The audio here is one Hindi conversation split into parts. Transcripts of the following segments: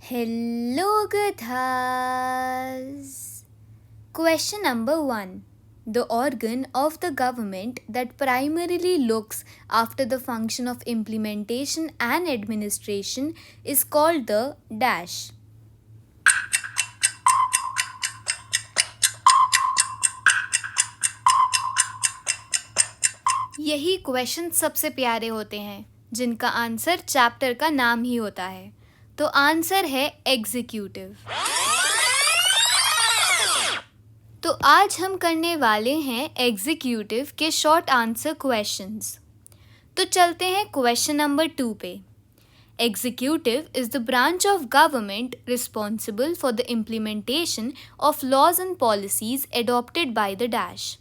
Hello, Gathas. Question number 1. The organ of the government that primarily looks after the function of implementation and administration is called the dash. यही क्वेश्चन सबसे प्यारे होते हैं जिनका आंसर चैप्टर का नाम ही होता है, तो आंसर है एग्जीक्यूटिव। तो आज हम करने वाले हैं एग्जीक्यूटिव के शॉर्ट आंसर क्वेश्चंस। तो चलते हैं क्वेश्चन नंबर 2 पे। Executive is the branch of government responsible for the implementation of laws and policies adopted by the dash.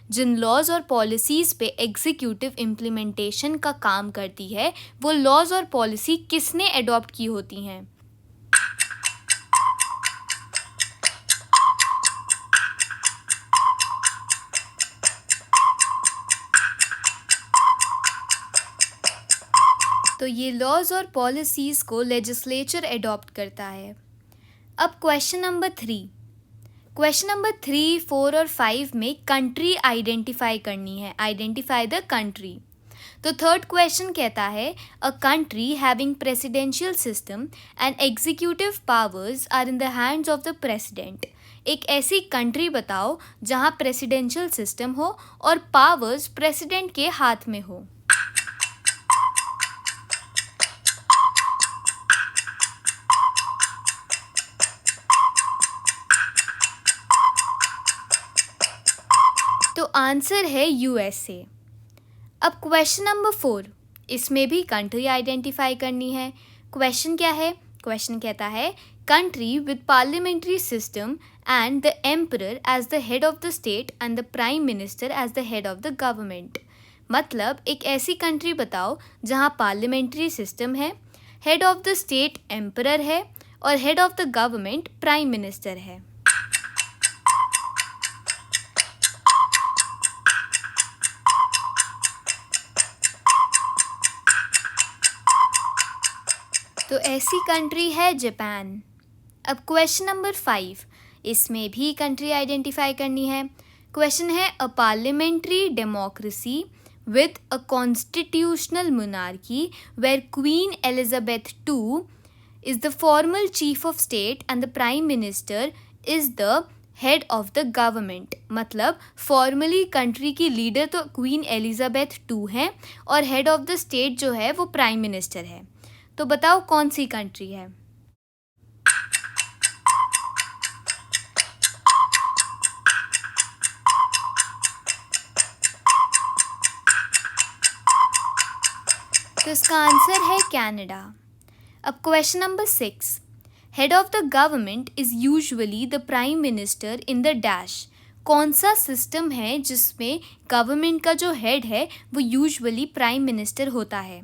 जिन लॉज और पॉलिसीज़ पे एग्जीक्यूटिव इम्प्लीमेंटेशन का काम करती है वो लॉज और पॉलिसी किसने एडॉप्ट की होती हैं? तो ये लॉज और पॉलिसीज़ को लेजिस्लेचर एडॉप्ट करता है। अब क्वेश्चन नंबर 3। क्वेश्चन नंबर 3, 4 और 5 में कंट्री आइडेंटिफाई करनी है। Identify the country. तो थर्ड क्वेश्चन कहता है a country having presidential system and executive powers are in the hands of the president. एक ऐसी कंट्री बताओ जहां प्रेसिडेंशियल सिस्टम हो और पावर्स प्रेसिडेंट के हाथ में हो। तो आंसर है यूएसए। अब क्वेश्चन नंबर 4, इसमें भी कंट्री आइडेंटिफाई करनी है। क्वेश्चन क्या है? क्वेश्चन कहता है country with parliamentary system and the emperor as the head of the state and the prime minister as the head of the government. मतलब एक ऐसी कंट्री बताओ जहां पार्लियामेंट्री सिस्टम है, head of the state emperor है और head of the government prime minister है। तो ऐसी कंट्री है जापान। अब क्वेश्चन नंबर 5, इसमें भी कंट्री आइडेंटिफाई करनी है। क्वेश्चन है a parliamentary democracy with a constitutional monarchy where Queen Elizabeth II is the formal chief of state and the prime minister is the head of the government. मतलब फॉर्मली कंट्री की लीडर तो क्वीन एलिजाबेथ II हैं और हेड ऑफ द स्टेट जो है वो प्राइम मिनिस्टर है। तो बताओ कौन सी कंट्री है? तो इसका आंसर है कनाडा। अब question number 6, head of the government is usually the prime minister in the dash. कौन सा सिस्टम है जिसमें गवर्नमेंट का जो हेड है वो यूजुअली प्राइम मिनिस्टर होता है?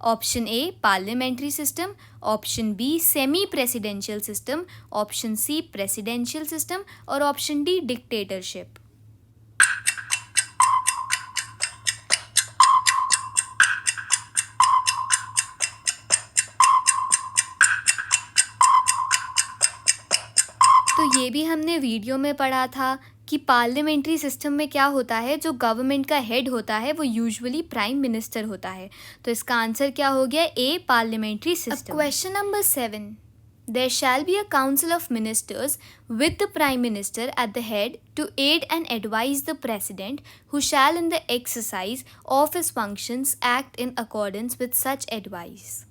Option A parliamentary system, option B semi presidential system, option C presidential system और ऑप्शन डी डिक्टेटरशिप। तो ये भी हमने वीडियो में पढ़ा था कि पार्लियामेंट्री सिस्टम में क्या होता है, जो गवर्नमेंट का हेड होता है वो यूजुअली प्राइम मिनिस्टर होता है। तो इसका आंसर क्या हो गया? A parliamentary system. Question number 7, there shall be a council of ministers with the prime minister at the head to aid and advise the president who shall in the exercise of his functions act in accordance with such advice.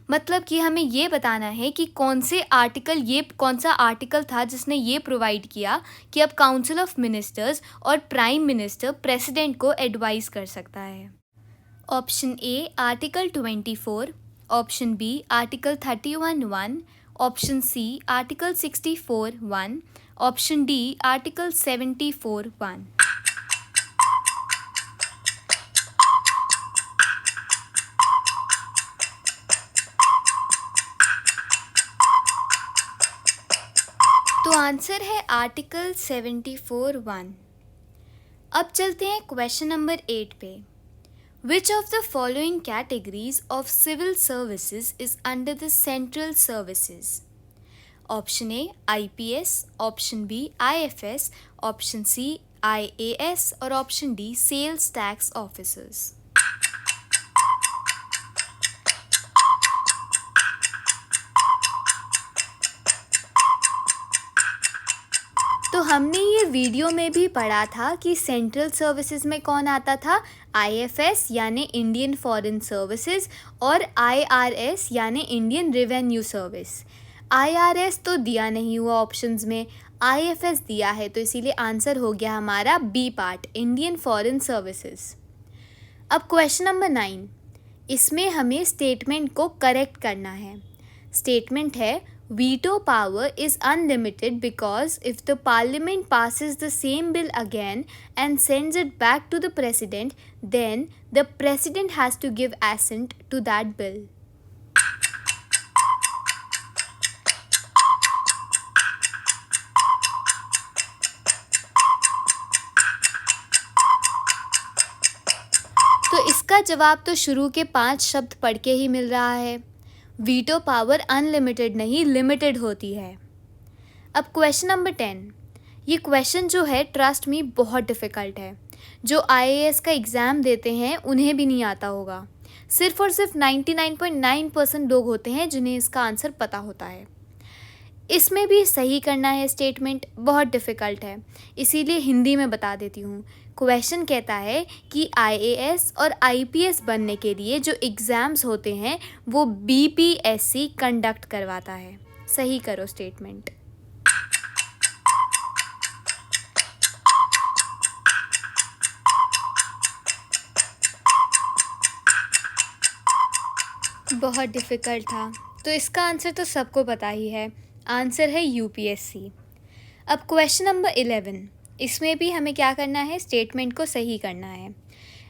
मतलब कि हमें ये बताना है कि कौन सा आर्टिकल था जिसने ये प्रोवाइड किया कि अब काउंसिल ऑफ मिनिस्टर्स और प्राइम मिनिस्टर प्रेसिडेंट को एडवाइस कर सकता है। Option A article 24, option B article 31(1), option C article 64(1), option D article 74(1). तो आंसर है आर्टिकल 74(1). अब चलते हैं क्वेश्चन नंबर 8 पे। Which of the following categories of civil services is under the central services? Option A IPS, option B IFS, option C IAS और option D sales tax officers. तो हमने ये वीडियो में भी पढ़ा था कि सेंट्रल सर्विसेज में कौन आता था, IFS यानी इंडियन फॉरेन सर्विसेज और IRS यानी इंडियन रेवेन्यू सर्विस. IRS तो दिया नहीं हुआ ऑप्शंस में, IFS दिया है, तो इसीलिए आंसर हो गया हमारा B part, Indian foreign services. अब क्वेश्चन नंबर 9, इसमें हमें स्टेटमेंट को करेक्ट करना है. स्टेटमेंट है veto power is unlimited because if the parliament passes the same bill again and sends it back to the president, then the president has to give assent to that bill. तो इसका जवाब तो शुरू के 5 शब्द पढ़ के ही मिल रहा है. वीटो पावर अनलिमिटेड नहीं, लिमिटेड होती है. अब क्वेश्चन नंबर 10, ये क्वेश्चन जो है ट्रस्ट मी बहुत डिफ़िकल्ट है. जो IAS का एग्ज़ाम देते हैं उन्हें भी नहीं आता होगा. सिर्फ और सिर्फ 99.9% लोग होते हैं जिन्हें इसका आंसर पता होता है. इसमें भी सही करना है स्टेटमेंट, बहुत डिफ़िकल्ट है, इसीलिए हिंदी में बता देती हूँ. क्वेश्चन कहता है कि IAS और IPS बनने के लिए जो एग्ज़ाम्स होते हैं वो BPSC कंडक्ट करवाता है. सही करो स्टेटमेंट. बहुत डिफ़िकल्ट था, तो इसका आंसर तो सबको पता ही है. आंसर है UPSC. अब क्वेश्चन नंबर 11, इसमें भी हमें क्या करना है, स्टेटमेंट को सही करना है.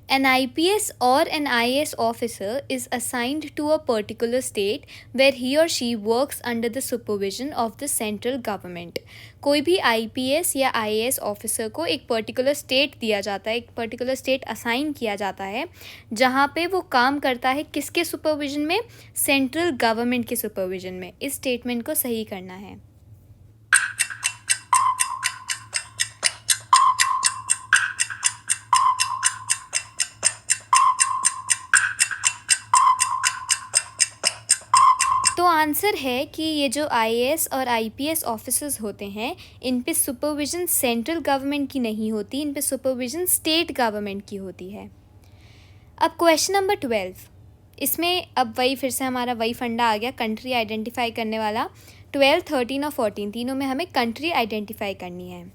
An IPS or an IAS officer is assigned to a particular state where he or she works under the supervision of the central government. कोई भी IPS या IAS ऑफिसर को एक पर्टिकुलर स्टेट दिया जाता है, एक पर्टिकुलर स्टेट असाइन किया जाता है जहाँ पे वो काम करता है किसके सुपरविजन में, सेंट्रल गवर्नमेंट के सुपरविजन में. इस स्टेटमेंट को सही करना है. तो आंसर है कि ये जो IAS और IPS ऑफिसर्स होते हैं इन पे सुपरविज़न सेंट्रल गवर्नमेंट की नहीं होती, इन पे सुपरविज़न स्टेट गवर्नमेंट की होती है. अब क्वेश्चन नंबर 12, इसमें अब वही फिर से हमारा वही फंडा आ गया, कंट्री आइडेंटिफाई करने वाला. 12, 13 और 14 तीनों में हमें कंट्री आइडेंटिफाई करनी है.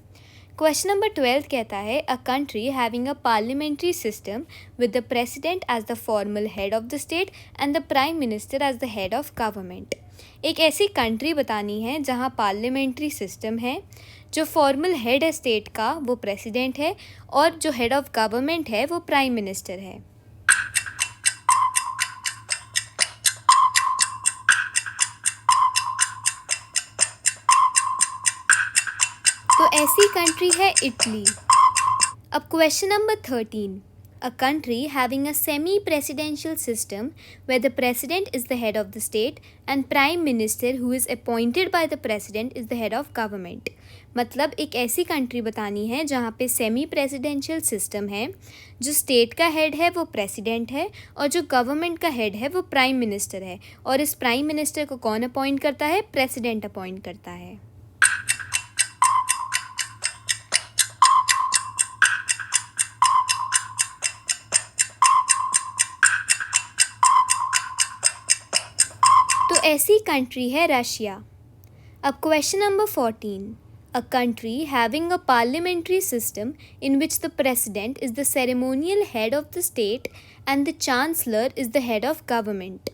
क्वेश्चन नंबर 12 कहता है a country having a parliamentary system with the president as the formal head of the state and the prime minister as the head of government. एक ऐसी कंट्री बतानी है जहां पार्लियामेंट्री सिस्टम है, जो फॉर्मल हेड है स्टेट का वो प्रेसिडेंट है और जो हेड ऑफ गवर्नमेंट है वो प्राइम मिनिस्टर है. तो ऐसी कंट्री है इटली. अब question number 13, a country having a semi presidential system where the president is the head of the state and prime minister who is appointed by the president is the head of government. मतलब एक ऐसी कंट्री बतानी है जहाँ पे सेमी प्रेसिडेंशियल सिस्टम है, जो स्टेट का हेड है वो प्रेसिडेंट है और जो गवर्नमेंट का हेड है वो प्राइम मिनिस्टर है. और इस प्राइम मिनिस्टर को कौन अपॉइंट करता है, प्रेसिडेंट अपॉइंट करता है. तो ऐसी कंट्री है रशिया. अब question number 14, a country having a parliamentary system in which the president is the ceremonial head of the state and the chancellor is the head of government.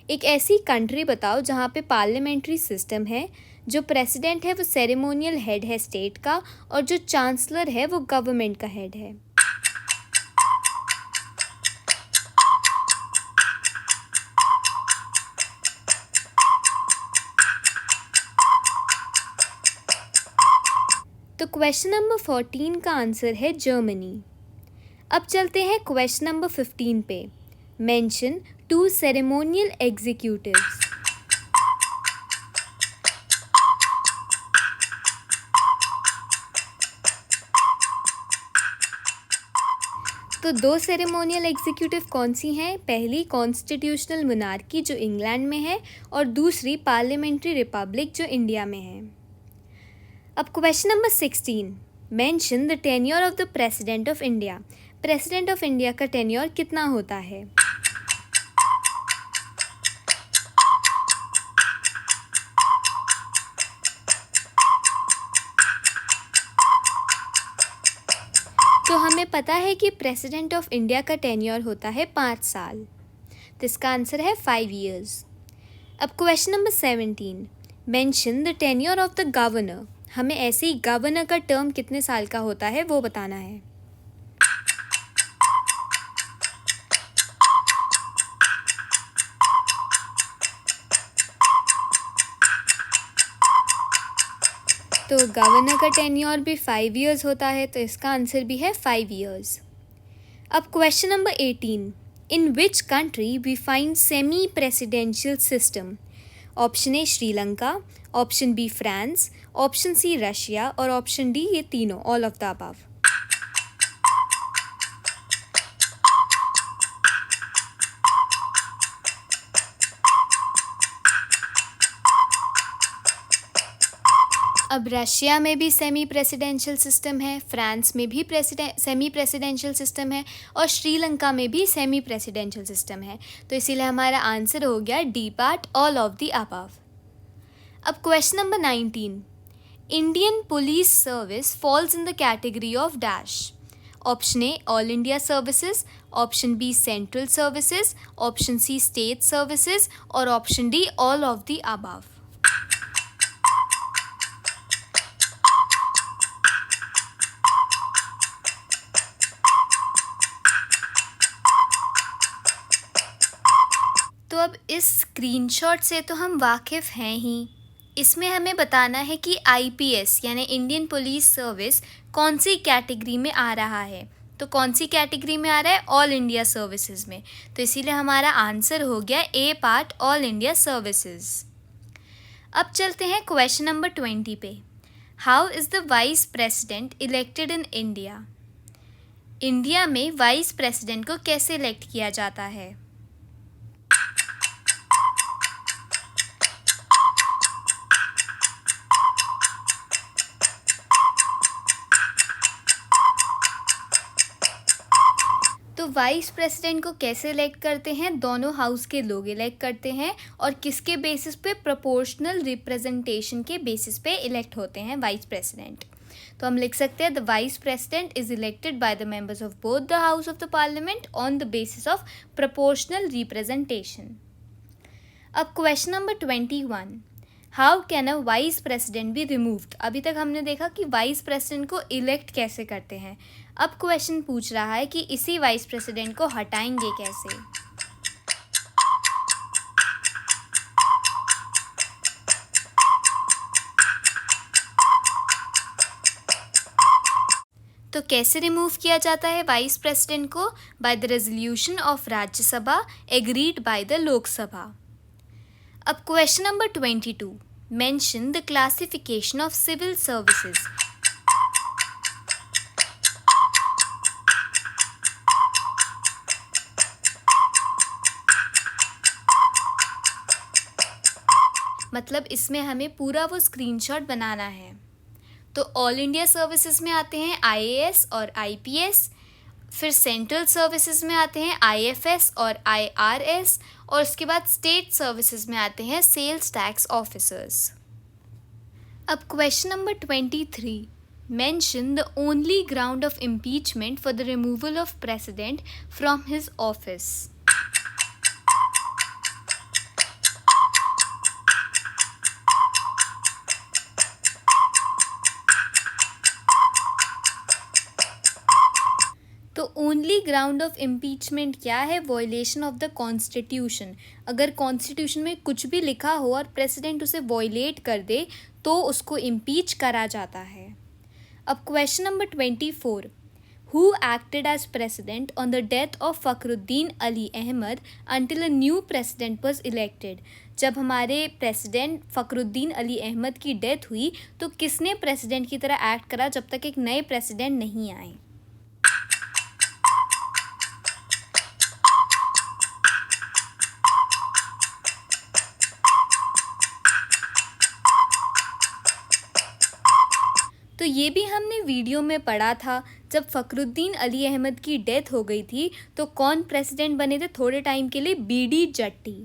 एक ऐसी कंट्री बताओ जहाँ पे पार्लियामेंट्री सिस्टम है, जो प्रेसिडेंट है वो सेरेमोनियल हेड है स्टेट का और जो चांसलर है वो गवर्नमेंट का हेड है. तो क्वेश्चन नंबर 14 का आंसर है जर्मनी. अब चलते हैं क्वेश्चन नंबर 15 पे। Mention 2 ceremonial executives. तो 2 सेरेमोनियल एग्जीक्यूटिव कौन सी हैं? पहली कॉन्स्टिट्यूशनल मोनार्की जो इंग्लैंड में है, और दूसरी पार्लियामेंट्री रिपब्लिक जो इंडिया में है। अब question number 16, mention the tenure of the president of India. President of India का टेन्योर कितना होता है? तो हमें पता है कि प्रेसिडेंट ऑफ इंडिया का टेन्योर होता है 5 साल, तो इसका आंसर है 5 years। अब question number 17, mention the tenure of the governor. हमें ऐसे ही गवर्नर का टर्म कितने साल का होता है वो बताना है। तो गवर्नर का टेन्योर भी 5 years होता है, तो इसका आंसर भी है 5 years। अब question number 18, in which country we find semi presidential system. Option A Sri Lanka, option B France, option C Russia और ऑप्शन डी ये तीनों, ऑल ऑफ द अबव। अब रशिया में भी सेमी प्रेसिडेंशियल सिस्टम है, फ्रांस में भी सेमी प्रेसिडेंशियल सिस्टम है, और श्रीलंका में भी सेमी प्रेसिडेंशियल सिस्टम है। तो इसीलिए हमारा आंसर हो गया D part, all of the above. अब question number 19, Indian police service falls in the category of dash. Option A all India services, option B central services, option C state services और option D all of the above. तो अब इस स्क्रीनशॉट से तो हम वाकिफ़ हैं ही। इसमें हमें बताना है कि आईपीएस यानी इंडियन पुलिस सर्विस कौन सी कैटेगरी में आ रहा है। तो कौन सी कैटेगरी में आ रहा है? ऑल इंडिया सर्विसेज में। तो इसीलिए हमारा आंसर हो गया ए पार्ट, ऑल इंडिया सर्विसेज। अब चलते हैं क्वेश्चन नंबर 20 पे। How is the vice president elected in India. India में वाइस प्रेसिडेंट को कैसे इलेक्ट किया जाता है? तो वाइस प्रेसिडेंट को कैसे इलेक्ट करते हैं? दोनों हाउस के लोग इलेक्ट करते हैं, और किसके बेसिस पे? प्रोपोर्शनल रिप्रेजेंटेशन के बेसिस पे इलेक्ट होते हैं वाइस प्रेसिडेंट। तो हम लिख सकते हैं the vice president is elected by the members of both the house of the parliament on the basis of proportional representation. अब question number 21, how can a vice president be removed. अभी तक हमने देखा कि वाइस प्रेसिडेंट को इलेक्ट कैसे करते हैं। अब क्वेश्चन पूछ रहा है कि इसी वाइस प्रेसिडेंट को हटाएंगे कैसे। तो कैसे रिमूव किया जाता है वाइस प्रेसिडेंट को? By the resolution of Rajya Sabha agreed by the Lok Sabha. अब question number 22, mention the classification of civil services. मतलब इसमें हमें पूरा वो स्क्रीनशॉट बनाना है। तो ऑल इंडिया सर्विसेज में आते हैं आईएएस और आईपीएस, फिर सेंट्रल सर्विसेज में आते हैं आईएफएस और आईआरएस, और उसके बाद स्टेट सर्विसेज में आते हैं सेल्स टैक्स ऑफिसर्स। अब question number 23, mention the only ground of impeachment for the removal of president from his office. तो ओनली ग्राउंड ऑफ इम्पीचमेंट क्या है? Violation of the constitution. अगर कॉन्स्टिट्यूशन में कुछ भी लिखा हो और प्रेसिडेंट उसे वॉयलेट कर दे तो उसको इम्पीच करा जाता है। अब question number 24, who acted as president on the death of Fakhruddin Ali Ahmad until a new president was elected. जब हमारे प्रेसिडेंट फ़खरुद्दीन अली अहमद की डेथ हुई तो किसने प्रेसिडेंट की तरह एक्ट करा जब तक एक नए प्रेसिडेंट नहीं आए? तो ये भी हमने वीडियो में पढ़ा था, जब फ़खरुद्दीन अली अहमद की डेथ हो गई थी तो कौन प्रेसिडेंट बने थे थोड़े टाइम के लिए? बीडी जट्टी।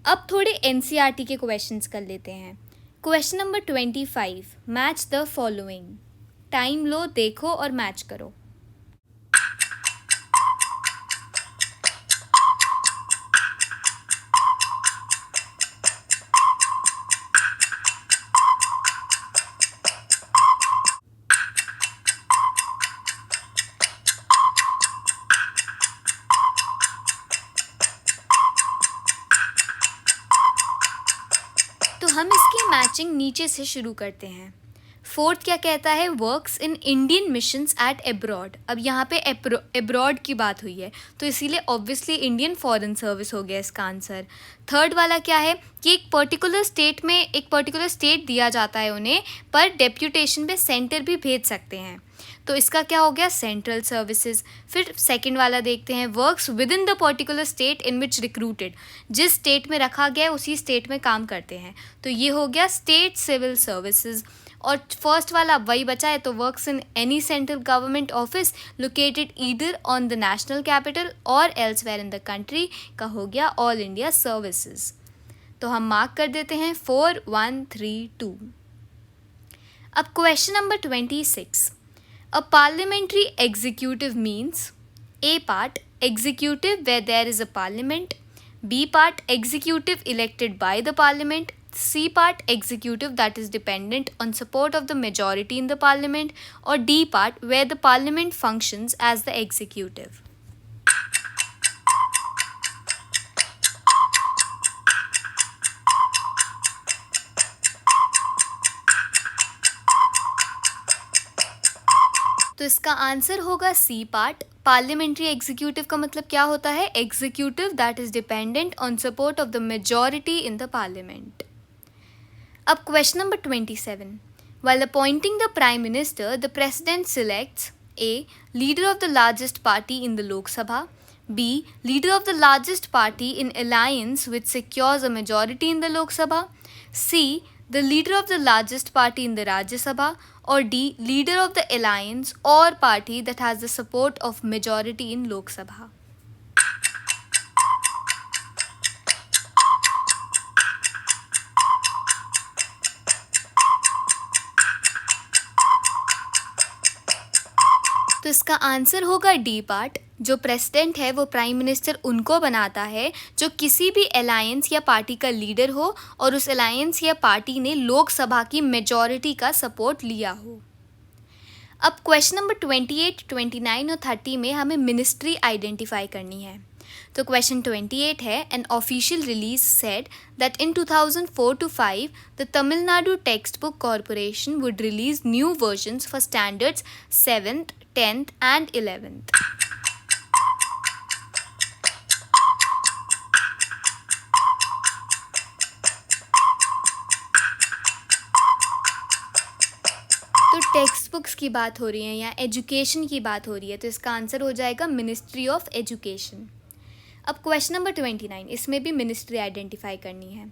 अब थोड़े एनसीईआरटी के क्वेश्चंस कर लेते हैं। Question number 25, match the following. Time लो, देखो और मैच करो। तो हम इसकी मैचिंग नीचे से शुरू करते हैं। फोर्थ क्या कहता है? Works in Indian missions at abroad. अब यहाँ पे एब्रॉड की बात हुई है तो इसीलिए ऑब्वियसली इंडियन फॉरेन सर्विस हो गया इसका आंसर। थर्ड वाला क्या है कि एक पर्टिकुलर स्टेट दिया जाता है उन्हें, पर डेप्यूटेशन पे सेंटर भी भेज सकते हैं, तो इसका क्या हो गया? Central services. फिर सेकंड वाला देखते हैं, works with in the particular state in which recruited. जिस स्टेट में रखा गया है उसी स्टेट में काम करते हैं, तो ये हो गया स्टेट सिविल सर्विसेज। और फर्स्ट वाला वही बचा है, तो works in any central government office located either on the national capital और एल्सवेयर इन द कंट्री का हो गया ऑल इंडिया सर्विसेज। तो हम मार्क कर देते हैं 4, 1, 3, 2। अब question number 26, a parliamentary executive means A part executive where there is a parliament, B part executive elected by the parliament, C part executive that is dependent on support of the majority in the parliament, or D part where the parliament functions as the executive. तो इसका आंसर होगा सी पार्ट। पार्लियामेंट्री एग्जीक्यूटिव का मतलब क्या होता है? Executive that is dependent on support of the majority in the parliament. अब question number 27, while appointing the prime minister the president selects A leader of the largest party in the Lok Sabha, B leader of the largest party in alliance which secures a majority in the Lok Sabha, C the leader of the largest party in the Rajya Sabha, or D leader of the alliance or party that has the support of majority in Lok Sabha. तो इसका आंसर होगा डी पार्ट। जो प्रेसिडेंट है वो प्राइम मिनिस्टर उनको बनाता है जो किसी भी अलायंस या पार्टी का लीडर हो और उस अलायंस या पार्टी ने लोकसभा की मेजॉरिटी का सपोर्ट लिया हो। अब क्वेश्चन नंबर 28, 29 और 30 में हमें मिनिस्ट्री आइडेंटिफाई करनी है। तो क्वेश्चन 28 है, an official release said that in 2004 to 5 the Tamil Nadu text book corporation would release new versions for standards 7th, 10th and 11th. तो टेक्स्ट बुक्स की बात हो रही है या एजुकेशन की बात हो रही है, तो इसका आंसर हो जाएगा मिनिस्ट्री ऑफ एजुकेशन। अब क्वेश्चन नंबर 29, इसमें भी मिनिस्ट्री आइडेंटिफाई करनी है।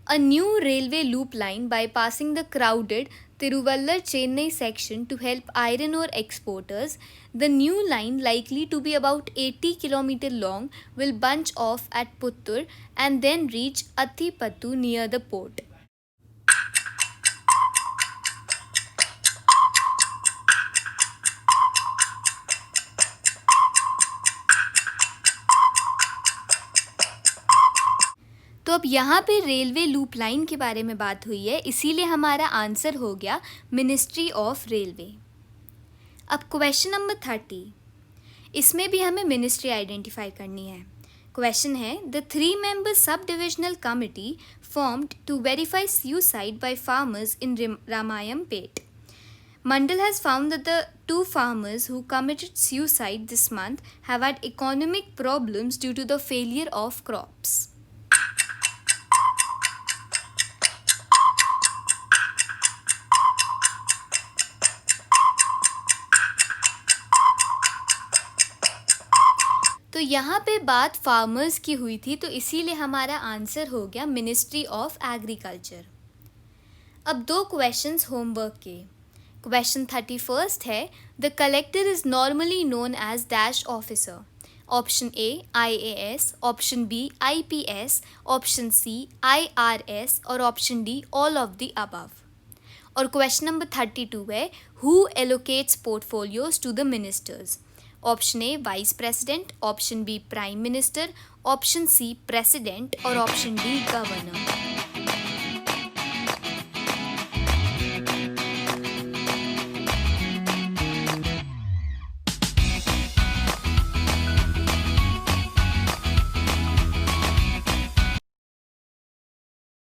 A new railway loop line bypassing the crowded Tiruvallur Chennai section to help iron ore exporters. The new line, likely to be about 80 km long, will bunch off at Puttur and then reach Athipattu near the port. तो अब यहाँ पे रेलवे लूप लाइन के बारे में बात हुई है, इसीलिए हमारा आंसर हो गया मिनिस्ट्री ऑफ रेलवे। अब क्वेश्चन नंबर 30, इसमें भी हमें मिनिस्ट्री आइडेंटिफाई करनी है। क्वेश्चन है, the 3-member sub divisional committee formed to verify suicide by farmers in Ramayampet Mandal has found that the two farmers who committed suicide this month have had economic problems due to the failure of crops. तो यहाँ पे बात फार्मर्स की हुई थी, तो इसीलिए हमारा आंसर हो गया मिनिस्ट्री ऑफ एग्रीकल्चर। अब दो क्वेश्चंस होमवर्क के। क्वेश्चन 31 है, the collector is normally known as dash officer. Option A IAS, option B IPS, option C IRS और option D all of the above. और क्वेश्चन नंबर 32 है, who allocates portfolios to the ministers. Option A vice president, option B prime minister, option C president और ऑप्शन डी गवर्नर।